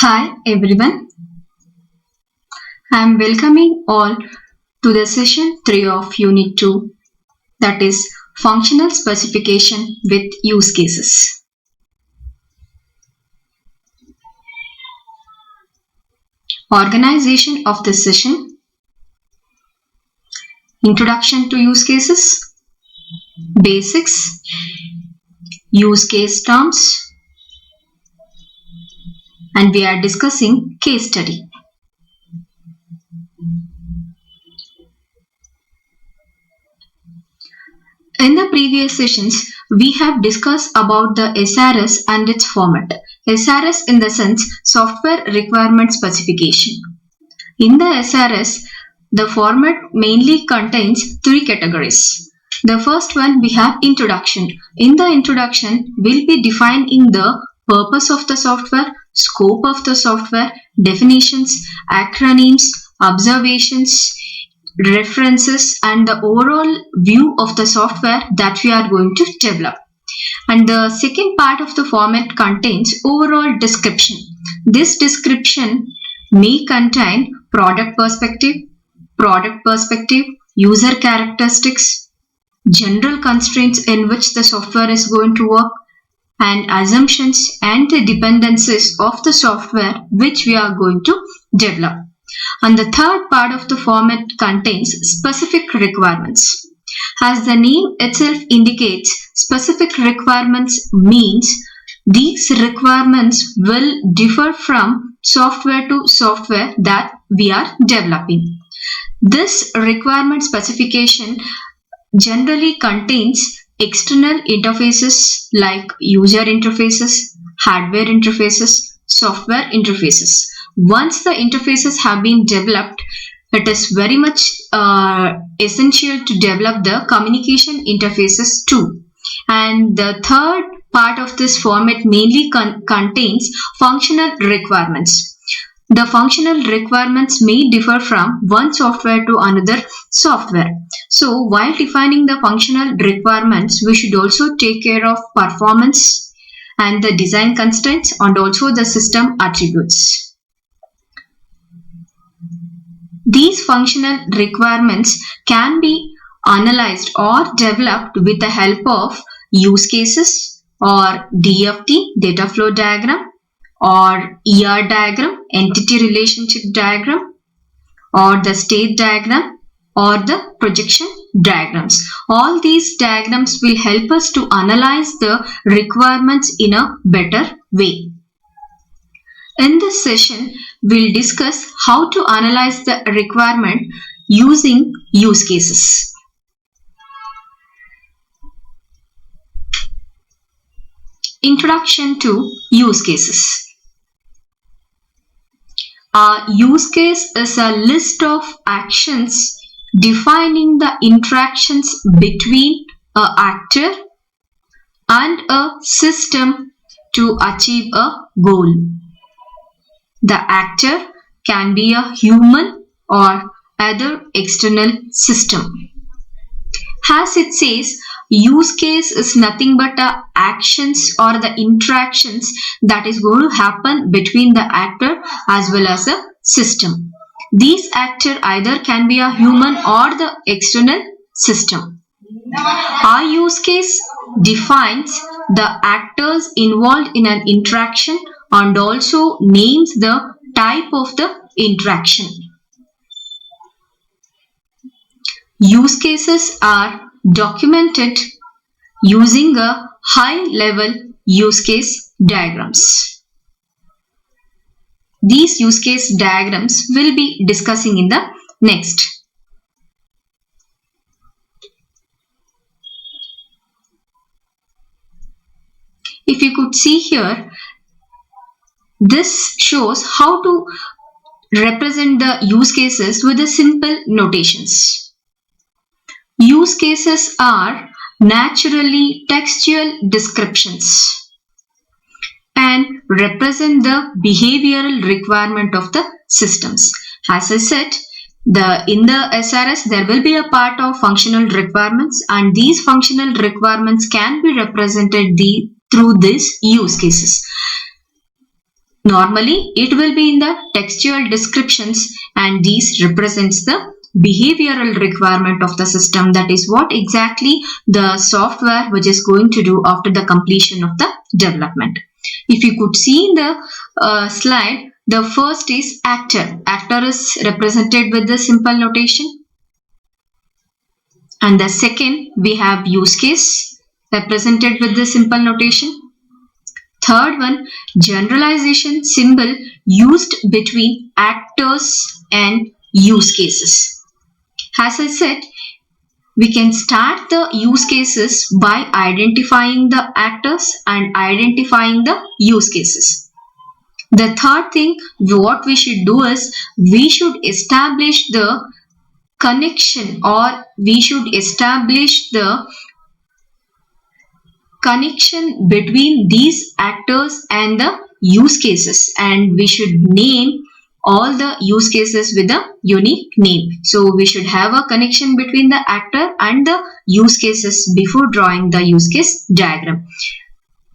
Hi everyone, I am welcoming all to the session 3 of Unit 2, that is Functional Specification with Use Cases. Organization of the session: Introduction to Use Cases, Basics, Use Case Terms, and we are discussing case study. In the previous sessions, we have discussed about the SRS and its format. SRS in the sense Software Requirement Specification. In the SRS, the format mainly contains three categories. The first one we have introduction. In the introduction, we'll be defining the purpose of the software, scope of the software, definitions, acronyms, observations, references, and the overall view of the software that we are going to develop. And the second part of the format contains overall description. This description may contain product perspective, user characteristics, general constraints in which the software is going to work, and assumptions and the dependencies of the software which we are going to develop. And the third part of the format contains specific requirements. As the name itself indicates, specific requirements means these requirements will differ from software to software that we are developing. This requirement specification generally contains external interfaces like user interfaces, hardware interfaces, software interfaces. Once the interfaces have been developed, it is very much essential to develop the communication interfaces too. And the third part of this format mainly contains functional requirements. The functional requirements may differ from one software to another software. So while defining the functional requirements, we should also take care of performance and the design constraints and also the system attributes. These functional requirements can be analyzed or developed with the help of use cases or DFD, data flow diagram, or ER diagram, entity relationship diagram, or the state diagram, or the projection diagrams. All these diagrams will help us to analyze the requirements in a better way. In this session, we'll discuss how to analyze the requirement using use cases. Introduction to use cases. A use case is a list of actions defining the interactions between an actor and a system to achieve a goal. The actor can be a human or other external system. As it says, use case is nothing but the actions or the interactions that is going to happen between the actor as well as a system. These actor either can be a human or the external system. Our use case defines the actors involved in an interaction and also names the type of the interaction. Use cases are documented using a high-level use case diagrams. These use case diagrams will be discussing in the next. If you could see here, this shows how to represent the use cases with the simple notations. Use cases are naturally textual descriptions and represent the behavioral requirement of the systems. As I said, in the SRS there will be a part of functional requirements, and these functional requirements can be represented through these use cases. Normally, it will be in the textual descriptions, and these represents the behavioral requirement of the system. That is what exactly the software which is going to do after the completion of the development. If you could see in the slide, the first is actor. Actor is represented with the simple notation. And the second, we have use case represented with the simple notation. Third one, generalization symbol used between actors and use cases. As I said, we can start the use cases by identifying the actors and identifying the use cases. The third thing what we should do is we should establish the connection, or we should establish the connection between these actors and the use cases, and we should name all the use cases with a unique name. So we should have a connection between the actor and the use cases before drawing the use case diagram.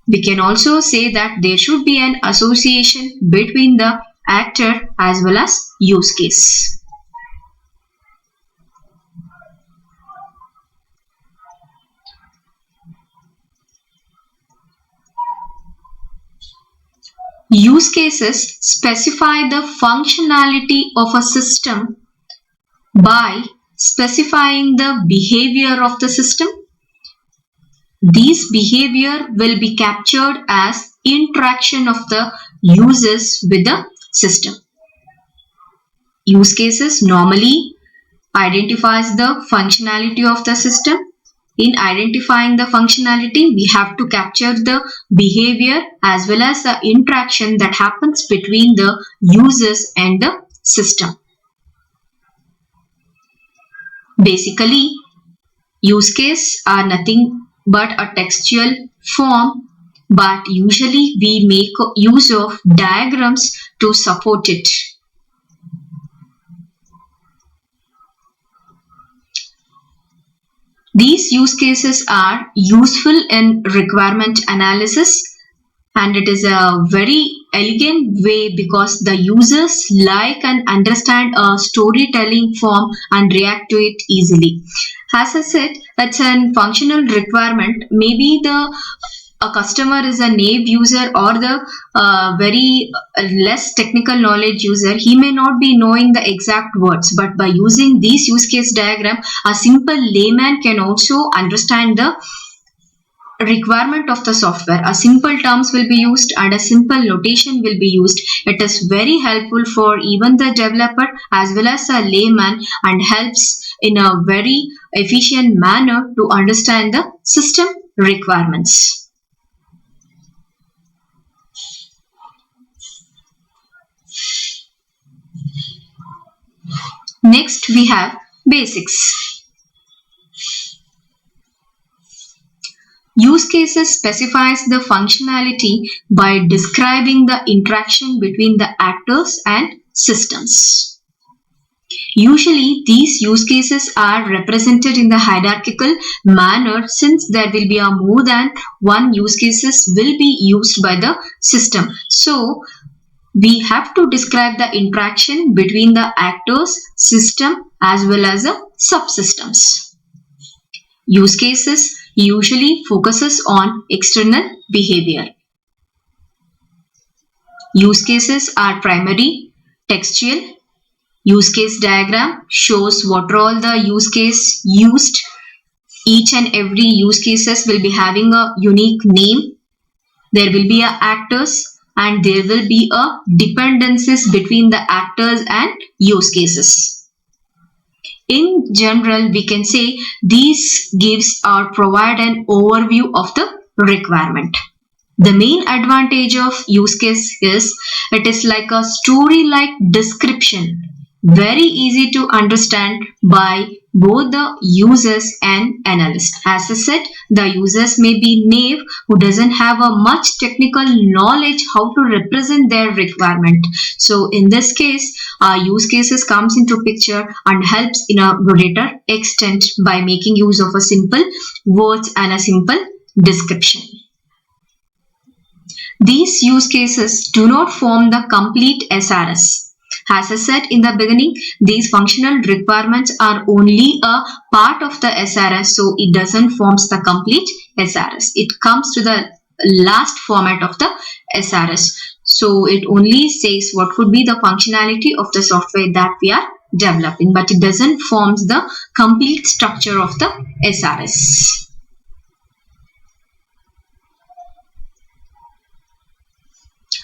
We can also say that there should be an association between the actor as well as use case. Use cases specify the functionality of a system by specifying the behavior of the system. This behavior will be captured as interaction of the users with the system. Use cases normally identifies the functionality of the system. In identifying the functionality, we have to capture the behavior as well as the interaction that happens between the users and the system. Basically, use cases are nothing but a textual form, but usually we make use of diagrams to support it. These use cases are useful in requirement analysis, and it is a very elegant way because the users like and understand a storytelling form and react to it easily. As I said, it's a functional requirement. Maybe a customer is a naive user or the very less technical knowledge user. He may not be knowing the exact words, but by using these use case diagram, a simple layman can also understand the requirement of the software. A simple terms will be used and a simple notation will be used. It is very helpful for even the developer as well as a layman, and helps in a very efficient manner to understand the system requirements. Next, we have basics. Use cases specifies the functionality by describing the interaction between the actors and systems. Usually, these use cases are represented in the hierarchical manner, since there will be a more than one use cases will be used by the system. So, we have to describe the interaction between the actors, system as well as the subsystems. Use cases usually focuses on external behavior. Use cases are primary, textual. Use case diagram shows what are all the use case used. Each and every use cases will be having a unique name. There will be a actors, and there will be a dependencies between the actors and use cases. In general, we can say these gives or provide an overview of the requirement. The main advantage of use case is it is like a story-like description, very easy to understand by both the users and analysts. As I said, the users may be naive who doesn't have a much technical knowledge how to represent their requirement. So in this case, use cases comes into picture and helps in a greater extent by making use of a simple words and a simple description. These use cases do not form the complete SRS. As I said in the beginning, these functional requirements are only a part of the SRS, so it doesn't form the complete SRS. It comes to the last format of the SRS. So it only says what could be the functionality of the software that we are developing, but it doesn't form the complete structure of the SRS.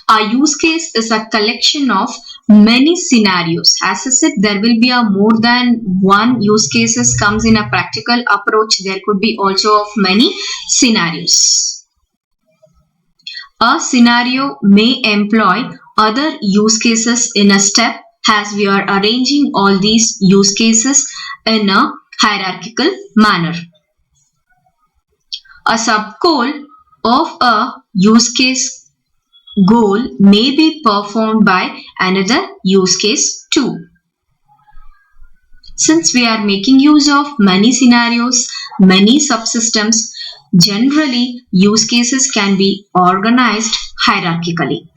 A use case is a collection of many scenarios. As I said, there will be a more than one use cases comes in a practical approach. There could be also of many scenarios. A scenario may employ other use cases in a step as we are arranging all these use cases in a hierarchical manner. A subgoal of a use case goal may be performed by another use case too. Since we are making use of many scenarios, many subsystems, generally use cases can be organized hierarchically.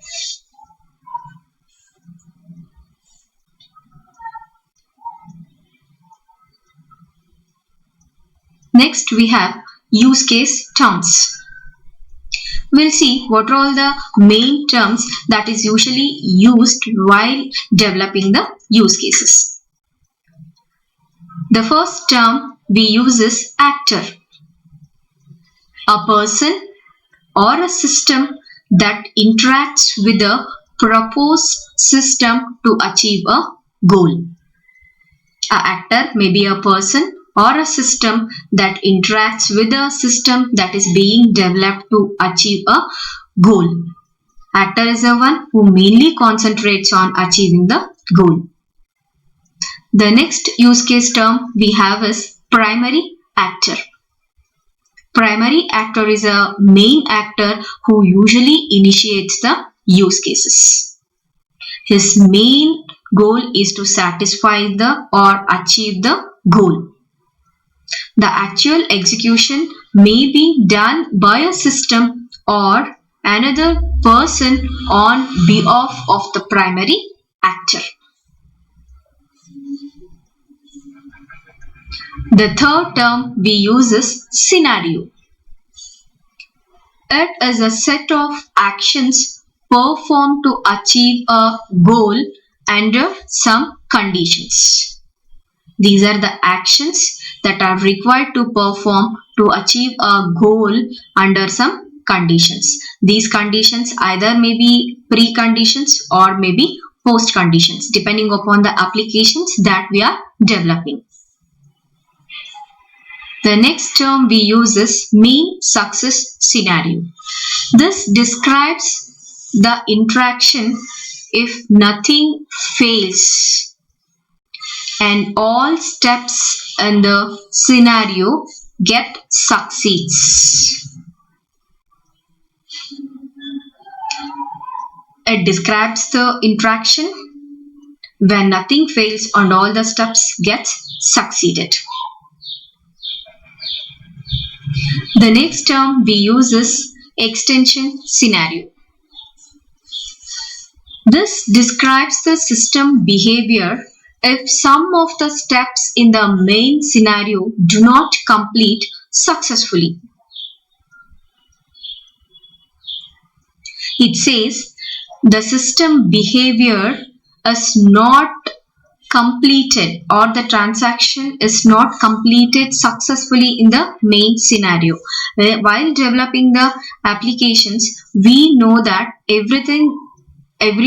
Next we have use case terms. We'll see what are all the main terms that is usually used while developing the use cases. The first term we use is actor. A person or a system that interacts with a proposed system to achieve a goal. An actor may be a person or a system that interacts with a system that is being developed to achieve a goal. Actor is the one who mainly concentrates on achieving the goal. The next use case term we have is primary actor. Primary actor is a main actor who usually initiates the use cases. His main goal is to satisfy the or achieve the goal. The actual execution may be done by a system or another person on behalf of the primary actor. The third term we use is scenario. It is a set of actions performed to achieve a goal under some conditions. These are the actions that are required to perform to achieve a goal under some conditions. These conditions either may be preconditions or may be post conditions depending upon the applications that we are developing. The next term we use is mean success scenario. This describes the interaction if nothing fails and all steps in the scenario get succeeds. It describes the interaction when nothing fails and all the steps get succeeded. The next term we use is extension scenario. This describes the system behavior if some of the steps in the main scenario do not complete successfully. It says the system behavior is not completed or the transaction is not completed successfully in the main scenario. While developing the applications, we know that every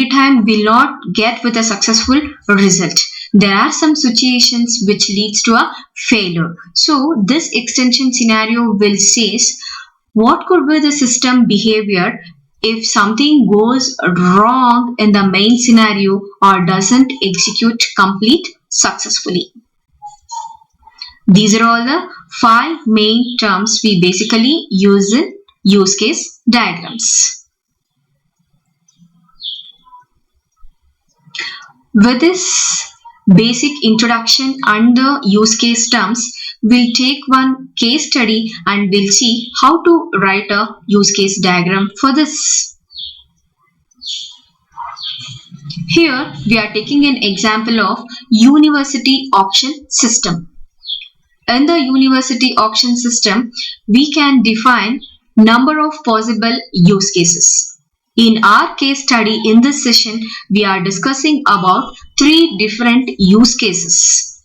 time will not get with a successful result. There are some situations which leads to a failure. So this extension scenario will say what could be the system behavior if something goes wrong in the main scenario or doesn't execute complete successfully. These are all the 5 main terms we basically use in use case diagrams. With this basic introduction and the use case terms, we'll take one case study and we'll see how to write a use case diagram for this. Here we are taking an example of university auction system. In the university auction system, we can define number of possible use cases. In our case study in this session, we are discussing about 3 different use cases.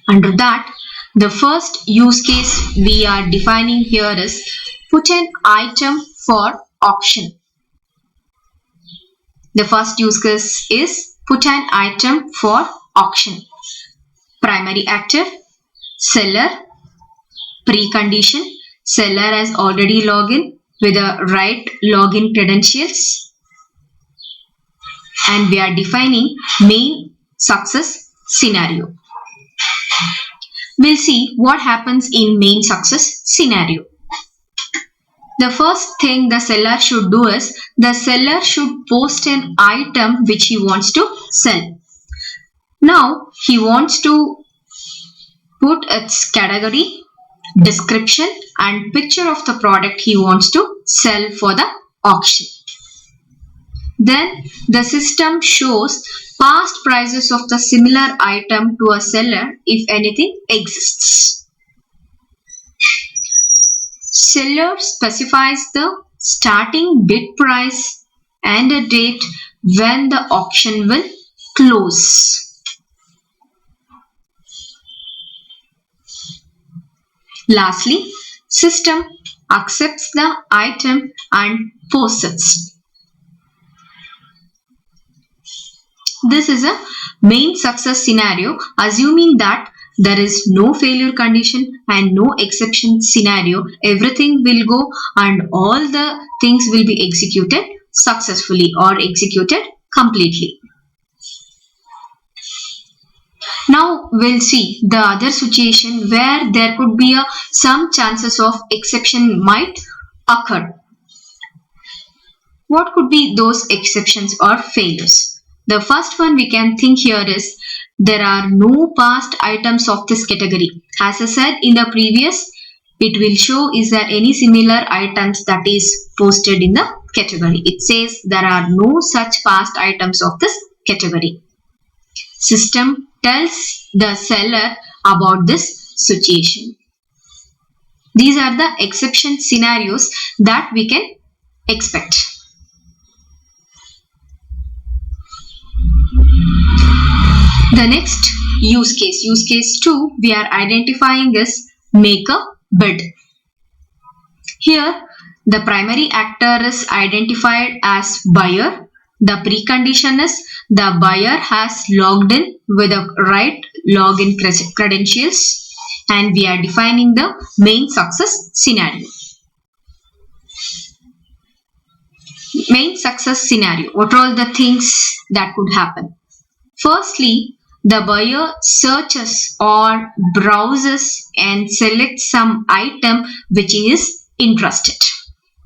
Under that, the first use case we are defining here is put an item for auction. The first use case is put an item for auction. Primary actor, seller, precondition, seller has already logged in with the right login credentials, and we are defining main success scenario. We'll see what happens in main success scenario. The first thing the seller should do is the seller should post an item which he wants to sell. Now he wants to put its category, description and picture of the product he wants to sell for the auction. Then the system shows past prices of the similar item to a seller if anything exists. Seller specifies the starting bid price and a date when the auction will close. Lastly, system accepts the item and posts it. This is a main success scenario, assuming that there is no failure condition and no exception scenario. Everything will go and all the things will be executed successfully or executed completely. Now we'll see the other situation where there could be some chances of exception might occur. What could be those exceptions or failures? The first one we can think here is there are no past items of this category. As I said in the previous, it will show is there any similar items that is posted in the category. It says there are no such past items of this category. System tells the seller about this situation. These are the exception scenarios that we can expect. The next use case 2, we are identifying is make a bid. Here, the primary actor is identified as buyer. The precondition is the buyer has logged in with the right login credentials, and we are defining the main success scenario. Main success scenario. What are all the things that could happen? Firstly, the buyer searches or browses and selects some item which he is interested.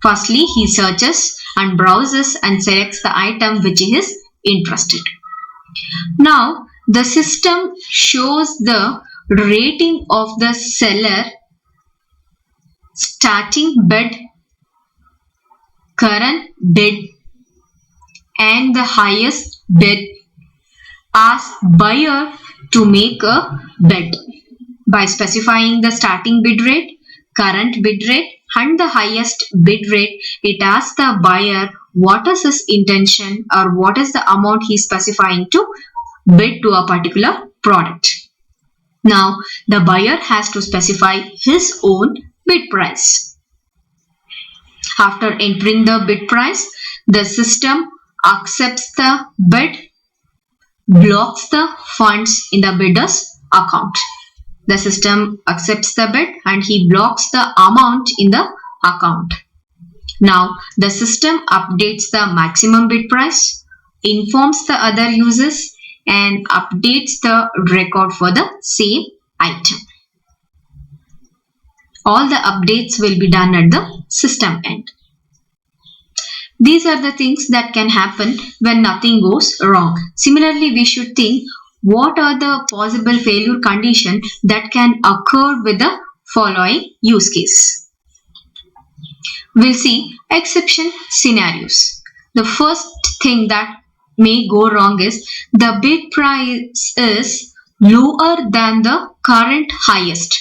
Firstly, he searches and browses and selects the item which he is interested. Now, the system shows the rating of the seller, starting bid, current bid, and the highest bid. Ask buyer to make a bid. By specifying the starting bid rate, current bid rate and the highest bid rate, it asks the buyer what is his intention or what is the amount he is specifying to bid to a particular product. Now the buyer has to specify his own bid price. After entering the bid price, the system accepts the bid, blocks the funds in the bidder's account. The system accepts the bid and he blocks the amount in the account. Now the system updates the maximum bid price, informs the other users and updates the record for the same item. All the updates will be done at the system end. These are the things that can happen when nothing goes wrong. Similarly, we should think what are the possible failure conditions that can occur with the following use case. We'll see exception scenarios. The first thing that may go wrong is the bid price is lower than the current highest.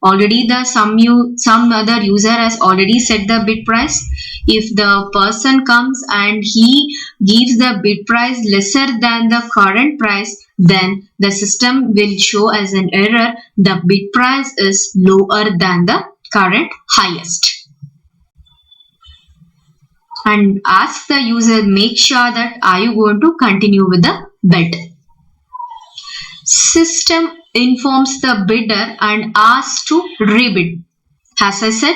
Already some other user has already set the bid price. If the person comes and he gives the bid price lesser than the current price, then the system will show as an error the bid price is lower than the current highest. And ask the user, make sure that are you going to continue with the bid. System informs the bidder and asks to rebid. As I said,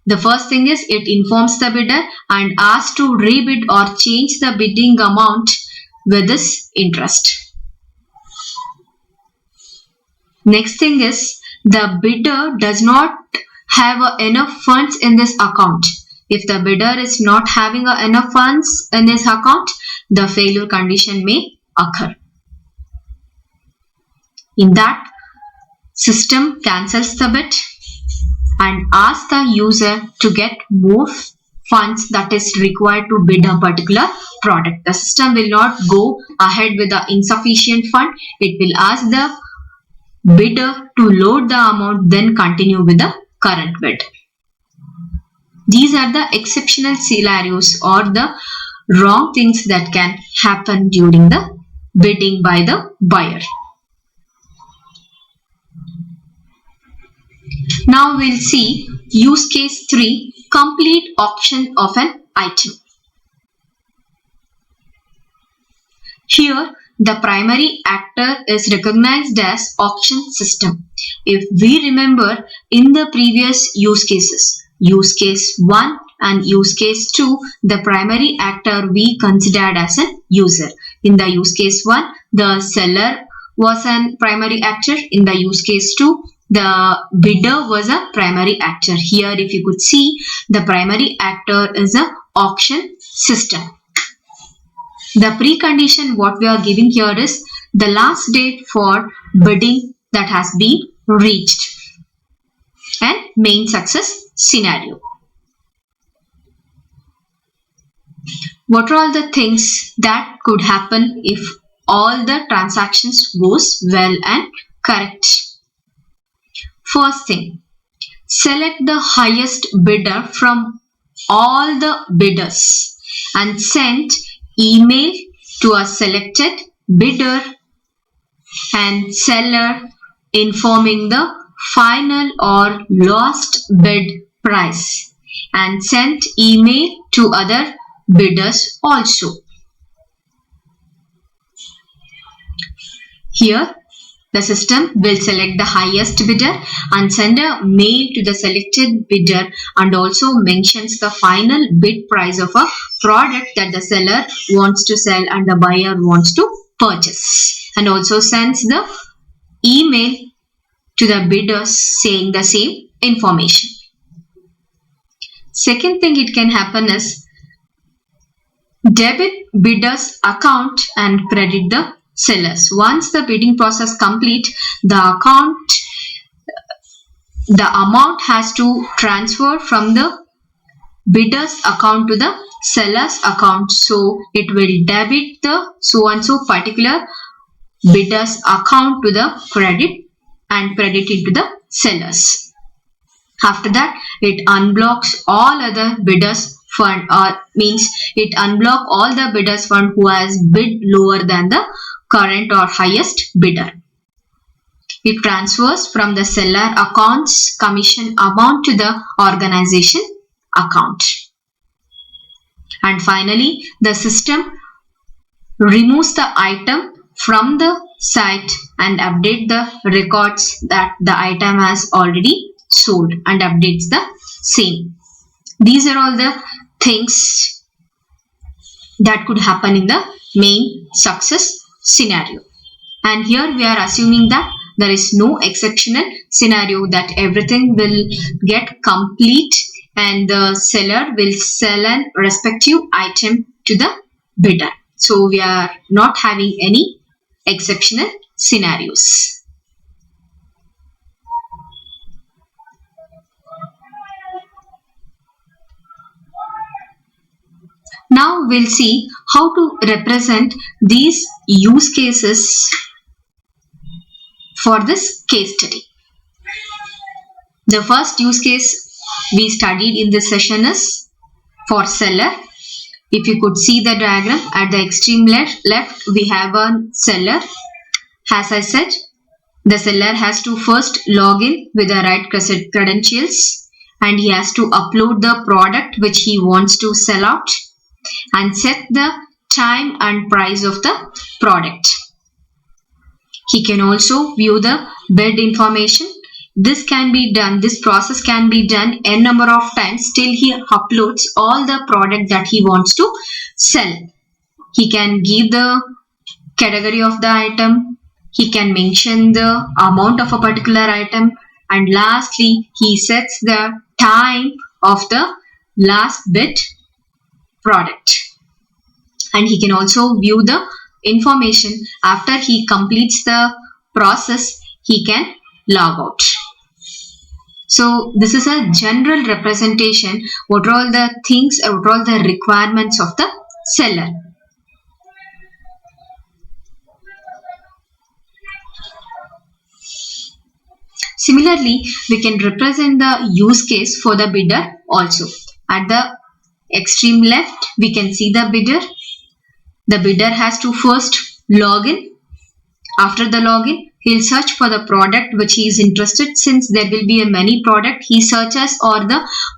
the first thing is it informs the bidder and asks to rebid or change the bidding amount with his interest. Next thing is the bidder does not have enough funds in this account. If the bidder is not having enough funds in his account, the failure condition may occur. In that, system cancels the bid and asks the user to get more funds that is required to bid a particular product. The system will not go ahead with the insufficient fund. It will ask the bidder to load the amount, then continue with the current bid. These are the exceptional scenarios or the wrong things that can happen during the bidding by the buyer. Now we'll see use case 3, complete auction of an item. Here, the primary actor is recognized as auction system. If we remember in the previous use cases, use case 1 and use case 2, the primary actor we considered as a user. In the use case 1, the seller was a primary actor. In the use case 2, the bidder was a primary actor. Here, if you could see, the primary actor is a auction system. The precondition what we are giving here is the last date for bidding that has been reached and main success scenario. What are all the things that could happen if all the transactions goes well and correct? First thing, select the highest bidder from all the bidders and send email to a selected bidder and seller informing the final or last bid price, and send email to other bidders also. Here, the system will select the highest bidder and send a mail to the selected bidder and also mentions the final bid price of a product that the seller wants to sell and the buyer wants to purchase, and also sends the email to the bidders saying the same information. Second thing it can happen is debit bidder's account and credit the sellers. Once the bidding process complete, the amount has to transfer from the bidder's account to the seller's account. So it will debit the so and so particular bidder's account to the credit and credit into the sellers. After that, it unblocks all other bidders fund, or means it unblock all the bidders fund who has bid lower than the current or highest bidder. It transfers from the seller account's commission amount to the organization account. And finally, the system removes the item from the site and update the records that the item has already sold and updates the same. These are all the things that could happen in the main success scenario. And here we are assuming that there is no exceptional scenario, that everything will get complete and the seller will sell an respective item to the bidder. So we are not having any exceptional scenarios. Now we'll see how to represent these use cases for this case study. The first use case we studied in this session is for seller. If you could see the diagram at the extreme left we have a seller. As I said, the seller has to first log in with the right credentials and he has to upload the product which he wants to sell out and set the time and price of the product. He can also view the bid information. This process can be done n number of times till he uploads all the product that he wants to sell. He can give the category of the item, he can mention the amount of a particular item, and lastly he sets the time of the last bid product. And he can also view the information after he completes the process. He can log out. So this is a general representation. What are all the things, what are all the requirements of the seller. Similarly, we can represent the use case for the bidder also. At the extreme left, we can see the bidder. The bidder has to first log in. After the login, he'll search for the product which he is interested. Since there will be a many product, he searches or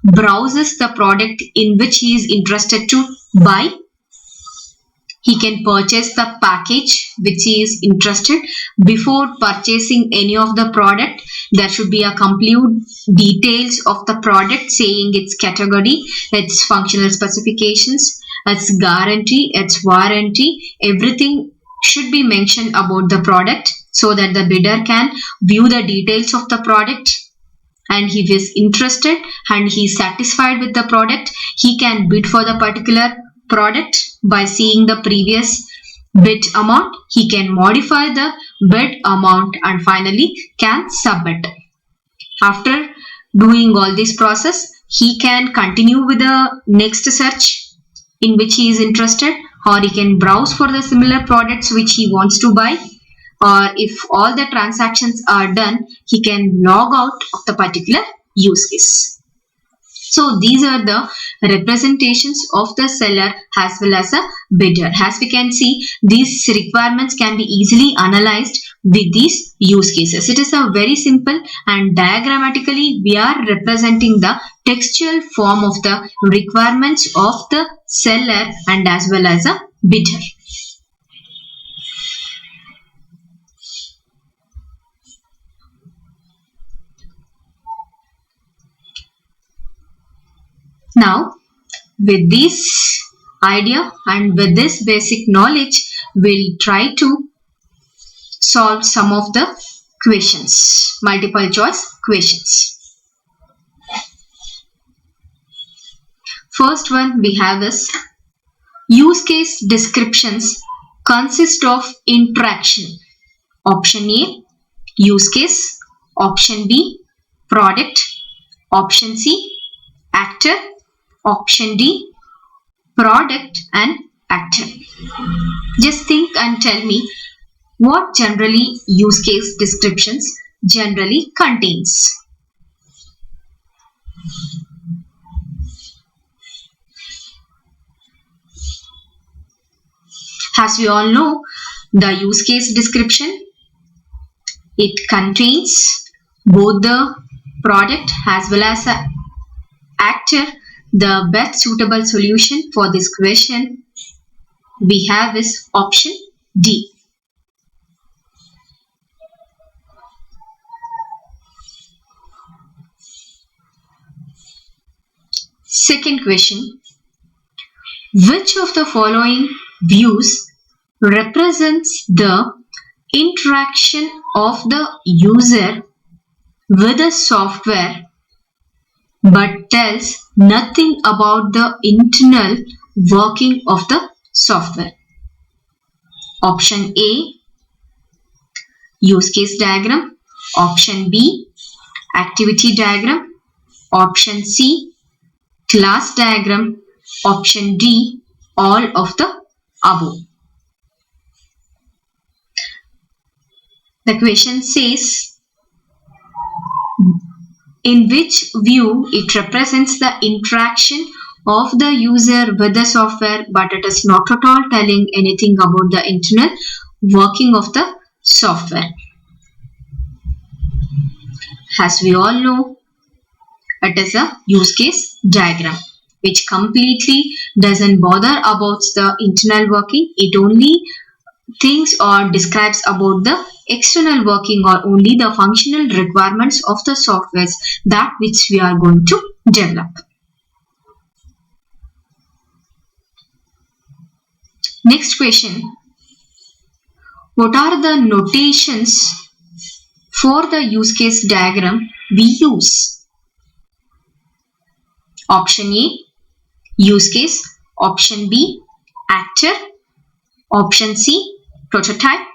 browses the product in which he is interested to buy. He can purchase the package which he is interested. Before purchasing any of the product, there should be a complete details of the product saying its category, its functional specifications, its guarantee, its warranty. Everything should be mentioned about the product so that the bidder can view the details of the product, and he is interested and he is satisfied with the product. He can bid for the particular product by seeing the previous bid amount. He can modify the bid amount and finally can submit. After doing all this process, he can continue with the next search in which he is interested, or he can browse for the similar products which he wants to buy, or if all the transactions are done, he can log out of the particular use case. So these are the representations of the seller as well as a bidder. As we can see, these requirements can be easily analyzed with these use cases. It is a very simple, and diagrammatically we are representing the textual form of the requirements of the seller and as well as a bidder. Now, with this idea and with this basic knowledge, we'll try to solve some of the questions, multiple choice questions. First one we have is, use case descriptions consist of interaction. Option A, use case. Option B, product. Option C, actor. Option D, product and actor. Just think and tell me what generally use case descriptions generally contains. As we all know, the use case description, it contains both the product as well as the actor. The best suitable solution for this question we have is option D. Second question, which of the following views represents the interaction of the user with the software but tells nothing about the internal working of the software? Option A, use case diagram. Option B, activity diagram. Option C, class diagram. Option D, all of the above. The question says, in which view it represents the interaction of the user with the software, but it is not at all telling anything about the internal working of the software. As we all know, it is a use case diagram which completely doesn't bother about the internal working. It only thinks or describes about the external working or only the functional requirements of the softwares that which we are going to develop. Next question. What are the notations for the use case diagram we use? Option A, use case. Option B, actor. Option C, prototype.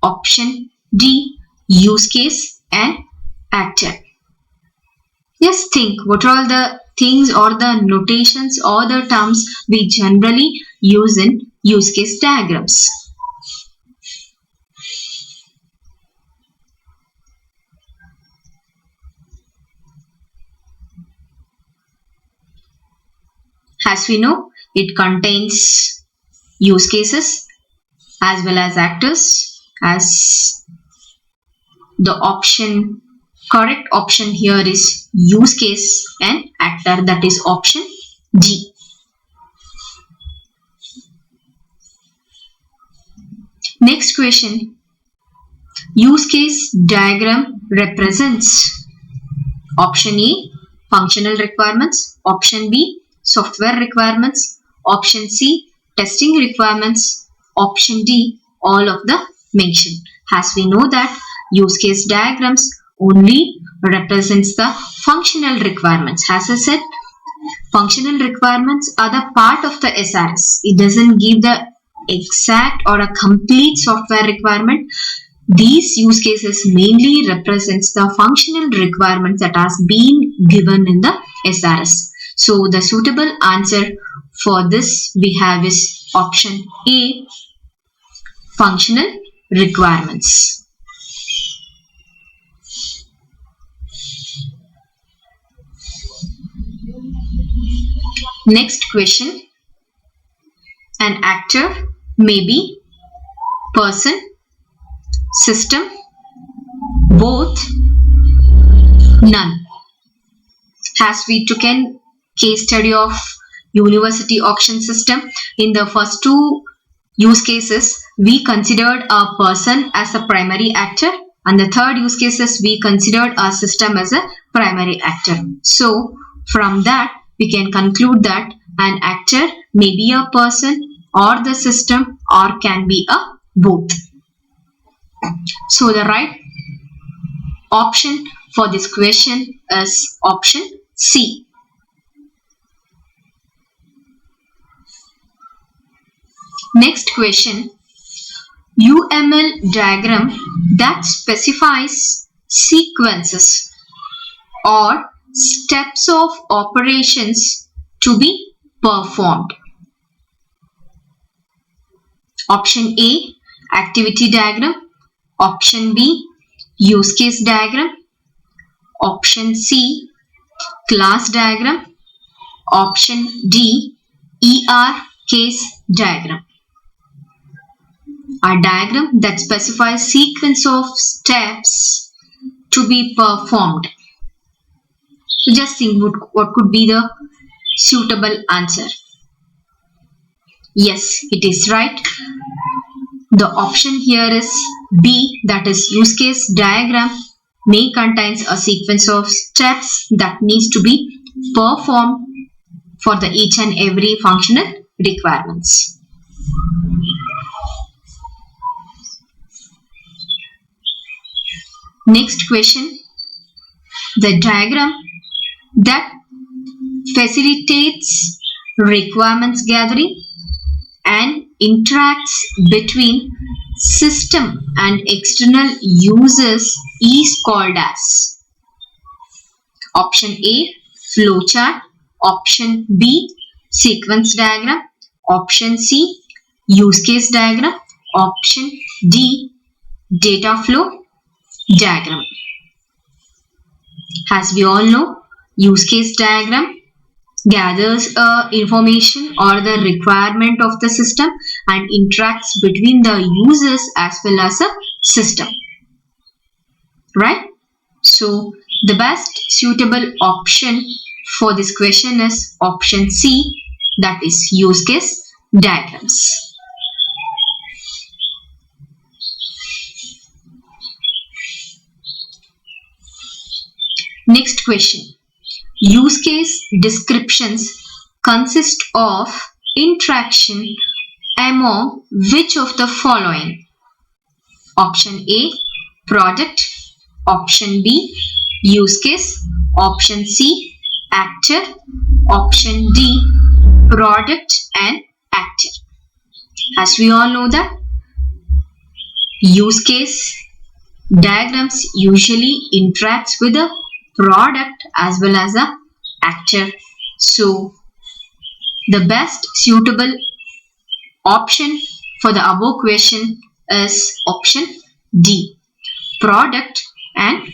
Option D, use case and actor. Just think what are all the things or the notations or the terms we generally use in use case diagrams. As we know, it contains use cases as well as actors. As the correct option here is use case and actor, that is option D. Next question. Use case diagram represents option A, functional requirements. Option B, software requirements. Option C, testing requirements. Option D, all of the mentioned. As we know that use case diagrams only represents the functional requirements. As I said, functional requirements are the part of the SRS. It doesn't give the exact or a complete software requirement. These use cases mainly represents the functional requirements that has been given in the SRS. So the suitable answer for this we have is option A, functional requirements. Next question. An actor may be person, system, both, none. As we took a case study of university auction system, in the first two use cases we considered a person as a primary actor, and the third use cases we considered a system as a primary actor. So from that we can conclude that an actor may be a person or the system or can be a both. So the right option for this question is option C. Next question. UML diagram that specifies sequences or steps of operations to be performed. Option A, activity diagram. Option B, use case diagram. Option C, class diagram. Option D, ER case diagram. A diagram that specifies sequence of steps to be performed. So just think what could be the suitable answer. Yes, it is right. The option here is B, that is use case diagram may contains a sequence of steps that needs to be performed for the each and every functional requirements. Next question. The diagram that facilitates requirements gathering and interacts between system and external users is called as option A, flowchart. Option B, sequence diagram. Option C, use case diagram. Option D, data flow diagram. As we all know, use case diagram gathers information or the requirement of the system and interacts between the users as well as a system. Right? So, the best suitable option for this question is option C, that is use case diagrams. Next question. Use case descriptions consist of interaction among which of the following? Option A, product. Option B, use case. Option C, actor. Option D, product and actor. As we all know that use case diagrams usually interacts with a product as well as a actor. So the best suitable option for the above question is option D, product and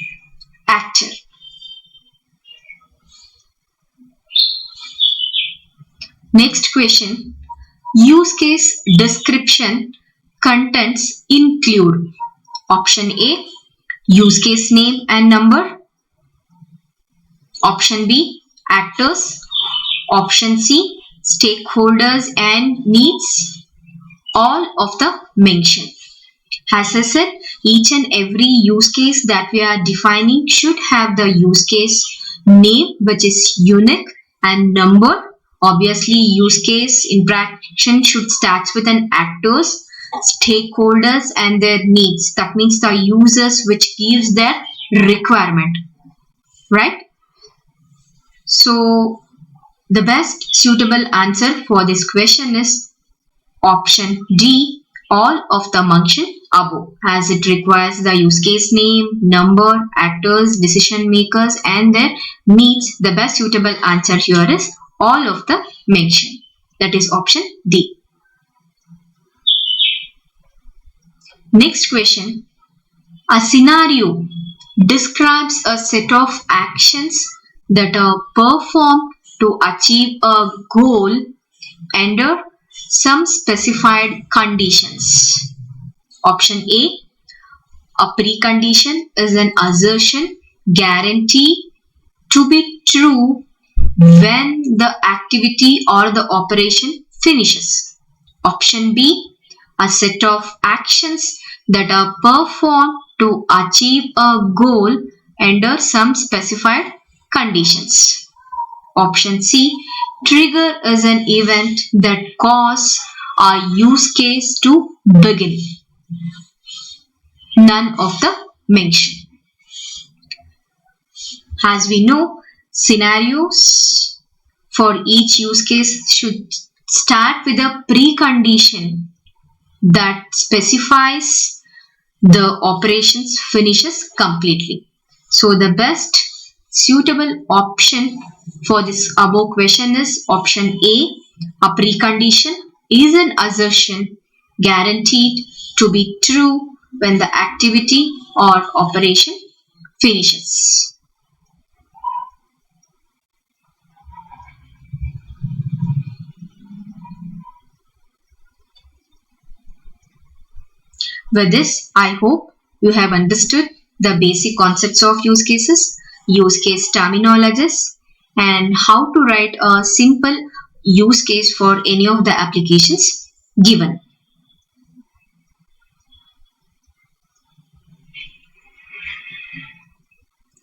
actor. Next question. Use case description contents include option A, use case name and number. Option B, actors. Option C, stakeholders and needs. All of the mentioned. As I said, each and every use case that we are defining should have the use case name, which is unique, and number. Obviously, use case interaction should start with an actors, stakeholders and their needs. That means the users which gives their requirement. Right? So, the best suitable answer for this question is option D, all of the mentioned above, as it requires the use case name, number, actors, decision makers and their needs. The best suitable answer here is all of the mentioned. That is option D. Next question. A scenario describes a set of actions that are performed to achieve a goal under some specified conditions. Option A precondition is an assertion guaranteed to be true when the activity or the operation finishes. Option B, a set of actions that are performed to achieve a goal under some specified conditions. Option C, trigger is an event that causes a use case to begin. None of the mentioned. As we know, scenarios for each use case should start with a precondition that specifies the operations finishes completely. So the best suitable option for this above question is option A precondition is an assertion guaranteed to be true when the activity or operation finishes. With this, I hope you have understood the basic concepts of use cases, use case terminologies, and how to write a simple use case for any of the applications given.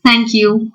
Thank you.